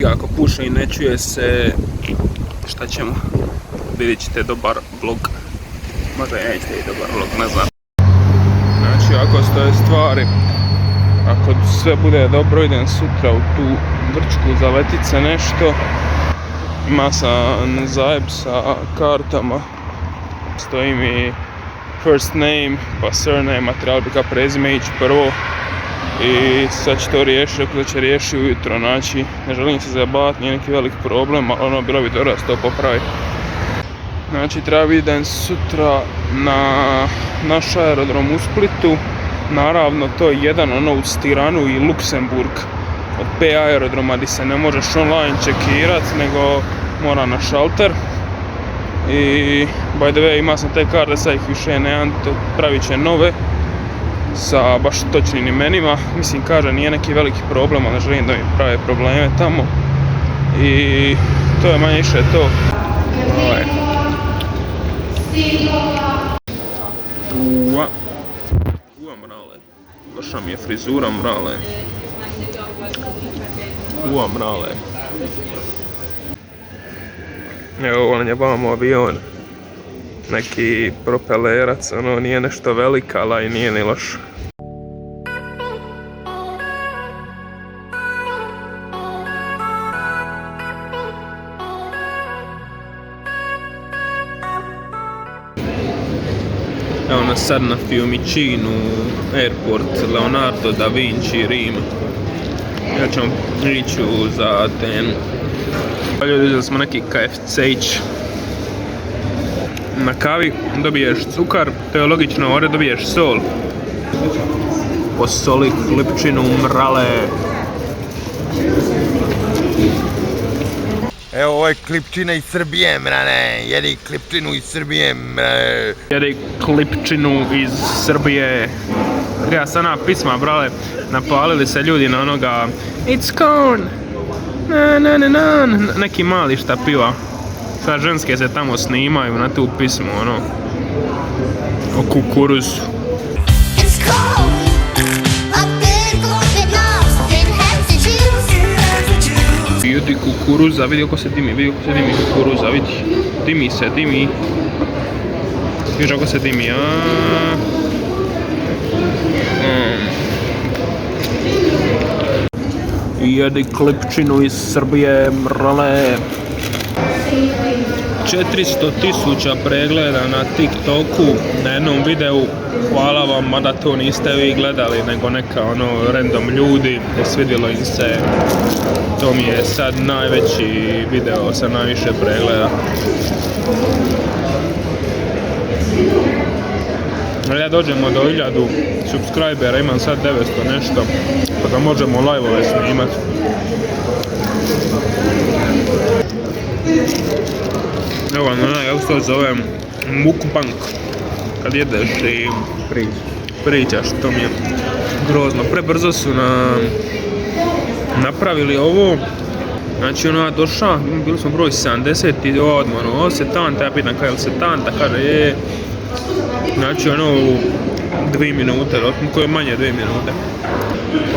Ako puše i ne čuje se, šta ćemo? Vidjet ćete dobar vlog. Možda nećete i dobar vlog, ne znam. Znači, ako stoje stvari, ako sve bude dobro, idem sutra u tu Grčku zaletit se nešto. Ima sam zajeb sa kartama. Stoji mi first name, pa surname, a trebalo bi kao prezime ići prvo. I sad će to riješiti, ako će riješiti ujutro, znači ne želim se zajebavati, nije neki velik problem, ali ono bilo bi dobro da se to popravi. Znači treba idem sutra na naš aerodrom u Splitu, naravno to je jedan ono uz Tiranu i Luksemburg od 5 aerodroma gdje se ne možeš online čekirat, nego mora na šalter. I by the way ima sam te karte, sad ih više nemam, pravit će nove sa baš točnim imenima. Mislim, kaže, nije neki veliki problem, ali ne želim da mi prave probleme tamo. I to je manje više to. Mrale. Došla mi je frizura, mrale. Mrale. Evo, on jebamo avion. Neki propelerac, ono nije nešto velika, ali i nije ni loš. Evo nas sad na Fiumicinu, airport Leonardo da Vinci, Rim. Ja ćemo ići za Atenu. Ljudi, smo neki KFC-ić. Na kavi dobiješ cukar, to je logično, ovdje dobiješ sol. Posoli klipčinu, mrale. Evo, ovo je klipčina iz Srbije, mrane. Jedi klipčinu iz Srbije, mrane. Jedi klipčinu iz Srbije. Ja sam na pisma, brale, napalili se ljudi na onoga It's corn! Na. Neki mali šta piva. Sad ženske se tamo snimaju na tu pismu, ono, o kukuruzu. Jedi kukuruza, vidi kako se dimi kukuruza, vidi. Dimi se. Viš kako se dimi, Jedi klipčinu iz Srbije, mrale. 400.000 pregleda na TikToku na jednom videu, hvala vam, mada to niste vi gledali, nego neka ono random ljudi, svidjelo im se. To mi je sad najveći video sa najviše pregleda. Ja dođemo do 1000 subscribera, imam sad 900 nešto, pa da možemo live-ove snimati. Evo, ja to zovem mukbang, kad jedeš i pričaš, to mi je grozno. Prebrzo su napravili ovo, znači ono ja došao, bili smo broj 70 i odmah ono, ovo se tanta, ja pitan kaj je se tanta, kaže je, znači ono u 2 minute, koje manje 2 minute,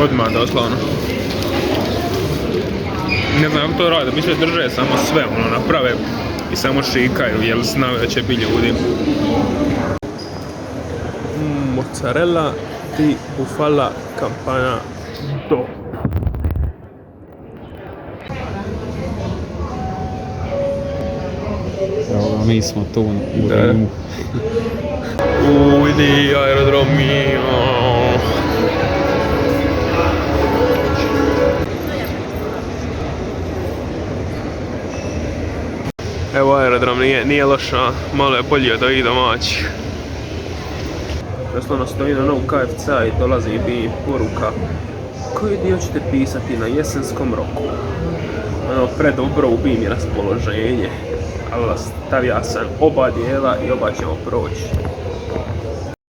odmah doslovno. Ne znam kako to rade, mislim drže samo sve, ono naprave i samo šikaju, jer znaju da će biti ljudi. Mozzarella di bufala campana do. Evo, mi smo tu u Rimu. Vidi aerodrom mio. Evo aerodrom nije loša, malo je bolji od ovih domaćih. Doslovno stoji na novu KFC-a i dolazi mi poruka koji dio ćete pisati na jesenskom roku. Ono, predobro ubi mi raspoloženje, ali stavio sam oba dijela i oba ćemo proći.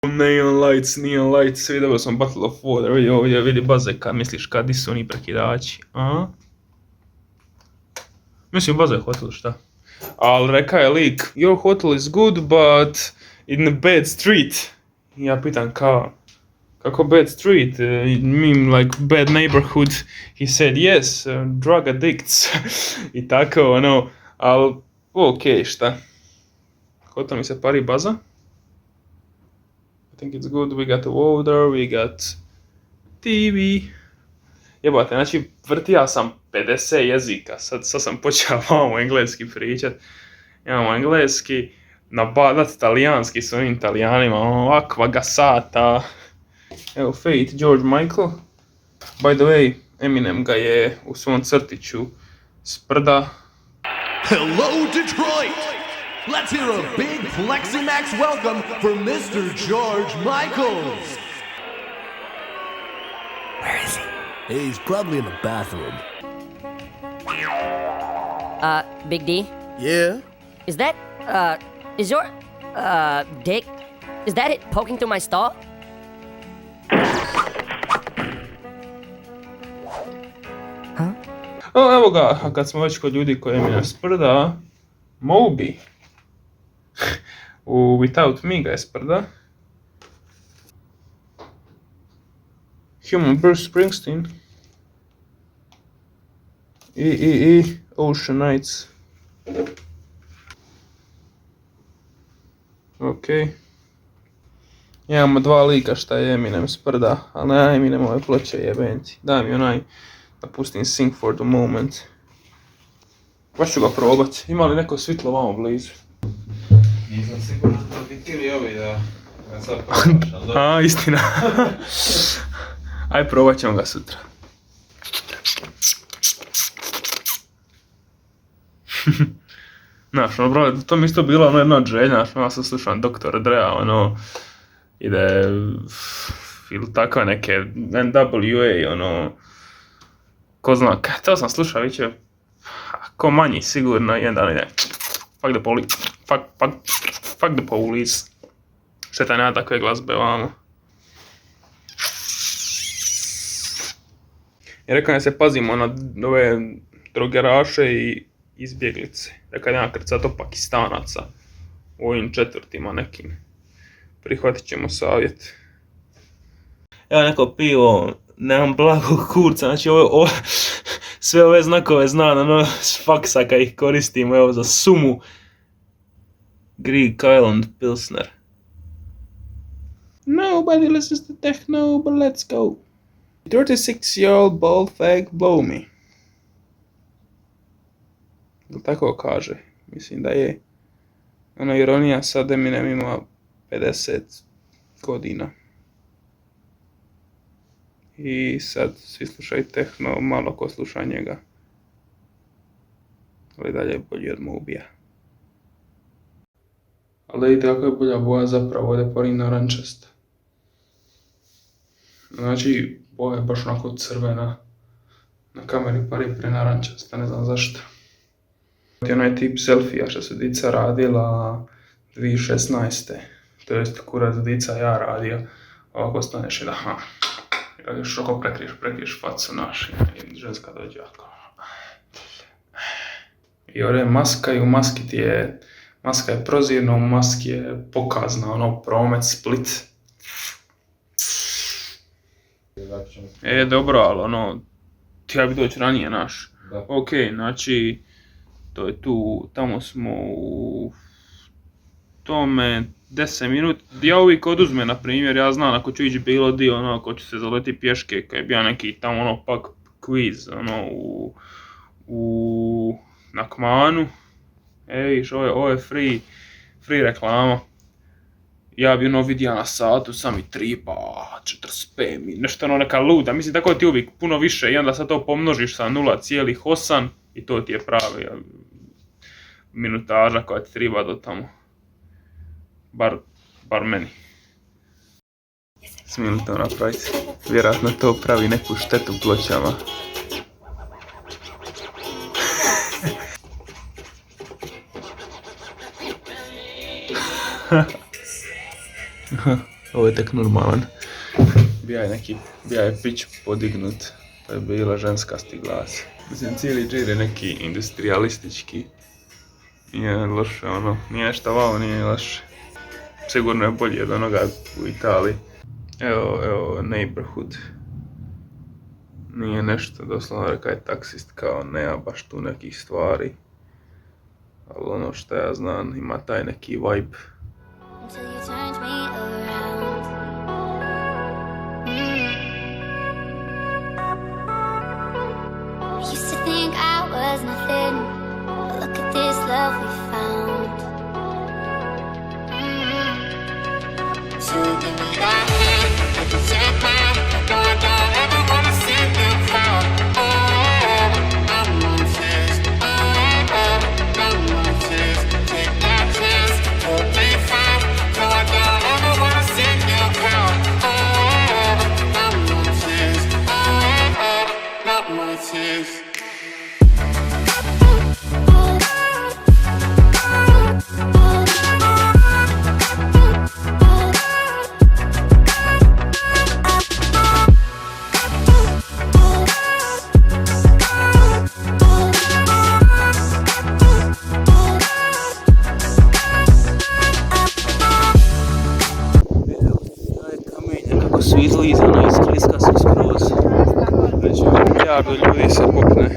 Neon lights, vidio sam Battle of Water, vidi ovdje, vidi Bazeka, misliš kad su oni prekidači, a? Mislim Bazek hotel, šta? Ali reka je lik, your hotel is good, but in a bad street. Ja pitan kao, kako bad street, mean like bad neighborhood, he said yes, drug addicts, i tako, ono, ali okej, šta? Hotel mi se pari baza. I think it's good, we got water, we got TV. Jebate, znači vrtija sam 50 jezika, sad sam počeo malo engleski pričat. Imamo engleski, nabadat talijanski s ovim talijanima, ovakva gasata. Evo Fate, George Michael. By the way, Eminem ga je u svom crtiću sprda. Hello, Detroit! Let's hear a big Fleximax welcome for Mr. George Michaels! Where is he? He's probably in the bathroom. Big D? Yeah? Is that, is your, dick, is that it poking through my stall? O, evo ga, a kad smo već kod ljudi koji mi ne sprda, Moby. U Without Me ga je sprda. Human Bruce Springsteen. I Ocean Nights. Okej. Imamo dva lika šta je Eminem sprda, ali ne Eminemove ploče jebenci. Daj mi onaj da pustim Sing for the Moment. Baš ću ga probat. Ima li neko svitlo vamo blizu? Nisam siguran da bi htjeli ovi da sad probaš, ali dobro. A, istina. Aj, probat ćemo ga sutra. Znaš, ono, bro, to mi isto bila ono jedna od želja, znaš, ja sam slušam Dr. Drea, ono, ide, ili tako neke NWA, ono, ko zna, to sam slušao, viće, ko manji, sigurno, jedan ide, fuck the police, fuck the police, šteta nema takve glazbe, vamo. I rekao da se pazimo na ove drogeraše i izbjeglice. Rekao da nema krcato Pakistanaca u ovim četvrtima nekim. Prihvatit ćemo savjet. Evo neko pivo, nemam blagog kurca, znači sve ove znakove znam, ono, s faksa kad ih koristimo, evo za sumu. Greek Island Pilsner. Nobody listens to techno, but let's go. 36-year-old bald fag blow me. Ili tako kaže? Mislim da je. Ono, ironija, sad Eminem ima 50 godina. I sad svi slušaju techno, malo ko sluša njega. Ali dalje je bolji od Mobija. Ali vidite kako je bolja boja zapravo, ovdje pori narančasta. Znači, boja je baš onako crvena. Na kameri pari prenarančasta, ne znam zašto. To je onaj tip selfija što se dica radila 2016. To jest kurac dica ja radio. Ovako staneš i da ha. Još oko prekriješ facu naš. I ženska dođe ovako. I ovdje maska i u maski ti je... Maska je prozirna, u maski je pokazna, ono, promet, Split. Dobro, ali ono... Ti bi doći ranije, naš. Ok, znači... To je tu, tamo smo u tome 10 minuta. Ja uvijek oduzme, na primjer, ja znam ako ću ići bilo dio, ono, ako ću se zaleti pješke, kad je bio neki tamo, ono, pak quiz, ono, na Kmanu. Viš, ovo je free reklama. Ja bi ono vidio na satu, sam i 3, pa 45, nešto ono neka luda, mislim tako ti uvijek puno više i onda sad to pomnožiš sa 0,8 i to ti je pravi minutaža koja ti treba do tamo. Bar meni. Smijem li to napraviti? Vjerojatno to pravi neku štetu pločama. Ovo je tek normalan. Bija je pitch podignut, pa je bila ženskasti glas. Mislim, cijeli džir je neki industrialistički. Nije loše, ono, nije nešto wow, nije loše. Sigurno je bolje od onoga u Italiji. Evo, neighborhood. Nije nešto, doslovno rekao je taksist kao nema baš tu nekih stvari. Ali ono što ja znam, ima taj neki vibe. Until you turned me around. I used to think I was nothing, but look at this love we found. So give me that hand, I can take mine. No, I don't ever wanna see you cry. Oh, no more tears. Oh, no more tears. Take that chance, you'll be fine. No, I don't ever wanna see you cry. Oh, no more tears. Oh, no more tears. Su izlizano, iskliska su skroz. Znači, milijardu ljudi se popne.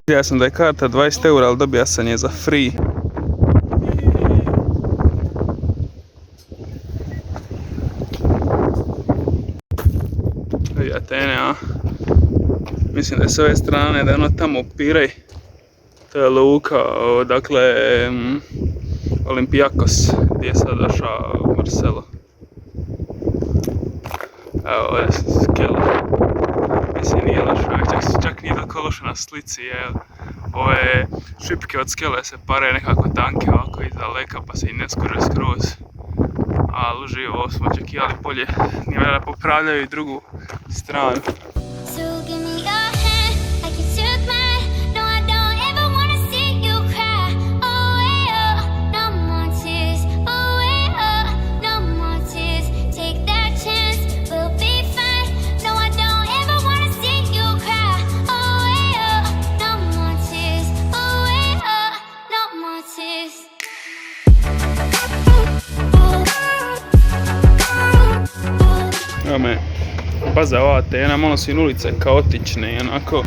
Ja sam da je karta 20 eura, ali dobija sam je za free. Vidi Atene, a? Mislim da je s ove strane, da je ono tamo Pirej. To je luka, dakle, Olympiakos, gdje je sad došao Marcelo. Evo, ovdje su skele. Mislim, nije loše, čak nije tako loše na slici, evo. Ove šipke od skele se pare nekako tanke ovako iz daleka, pa se i ne skoro skroz. Ali uživo smo očekivali bolje, nije da popravljaju i drugu stranu. So give me your hand, like you took mine. No, I don't ever wanna see you cry. Oh, no more tears. Oh, no more tears. Take that chance, we'll be fine. No, I don't ever wanna see you cry. Oh, no more tears. Oh, no more tears. Evo me, paze, ova Atena, malo su i ulice kaotične i onako,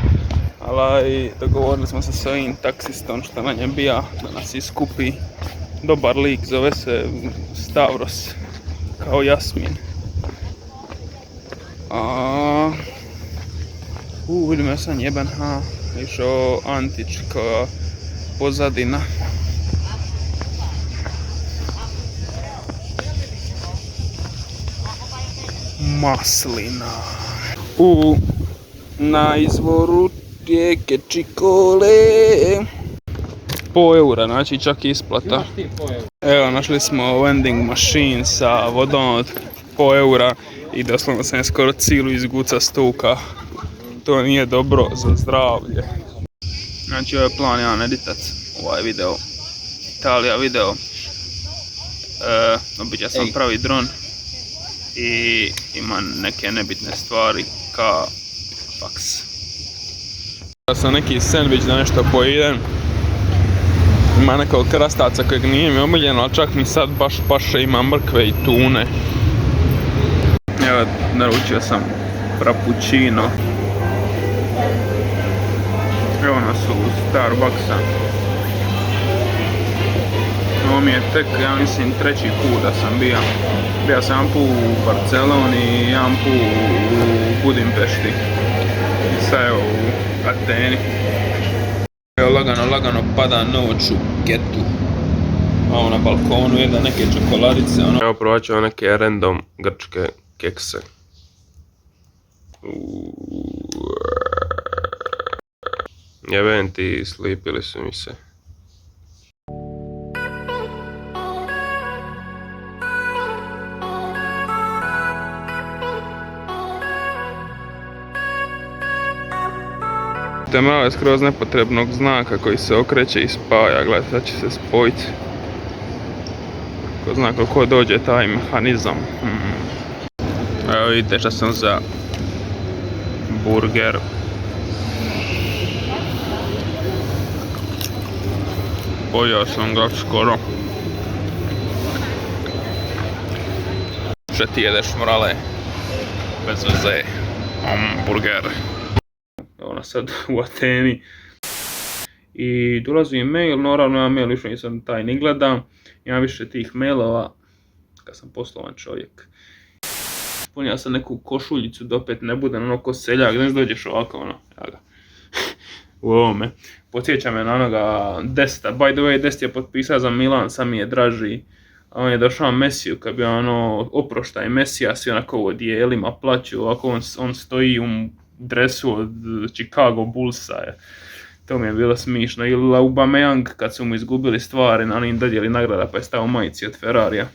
ali dogovorili smo se s ovim taksistom što na njem bija da nas iskupi. Dobar lik, zove se Stavros, kao Jasmin. Vidim ja sam jeben, išao antička pozadina. Maslina. Na izvoru rijeke Čikole. Po eura, znači čak isplata. Evo, našli smo vending machine sa vodom od po eura i doslovno sam je skoro cilu izguca stuka. To nije dobro za zdravlje. Znači, ovo je plan jedan editat, ovaj video. Italija video. Običaj sam pravi dron. I ima neke nebitne stvari ka faks. Ja sam neki sandvič da nešto pojedem. Ima nekog krastavca kojeg nije mi omiljeno, ali čak mi sad baš paše, ima mrkve i tune. Evo, naručio sam frappuccino. Evo nas u Starbucksa. Ovo mi je tek, ja mislim, treći put da sam bio. Bio sam jedan put u Barceloni i jedan put u Budimpešti. I sad evo u Ateni. Evo lagano pada noć u getu. Ovo na balkonu jeda neke čokoladice. Evo provat ćemo neke random grčke kekse. Jebem ti, slipili su mi se. Malo je skroz nepotrebnog znaka koji se okreće i spaja, gledajte, sad će se spojiti. Ko zna koliko dođe taj mehanizam. Evo vidite šta sam za burger. Pojao sam ga skoro. Še ti jedeš morale. Bez veze. Burger. Ona sad u Ateni. I dolazi mail, naravno ja mail više nisam taj ni gledam. Imam više tih mailova. Kad sam poslovan čovjek. Punio sam neku košuljicu da opet ne budem ono ko seljak, da ne dođeš ovako ono. Ja ga. U ovome. Podsjeća me na onoga Desta. By the way, Dest je potpisao za Milan, sam mi je draži. A on je došao Mesiju, kad bi ono oproštaj Mesija, svi onako u odijelima plaću, ovako on stoji u dresu od Chicago Bullsa. To mi je bilo smišno. Ili Aubameyang kad su mu izgubili stvari, na onim dodjeli nagrada pa je stao u majici od Ferrarija.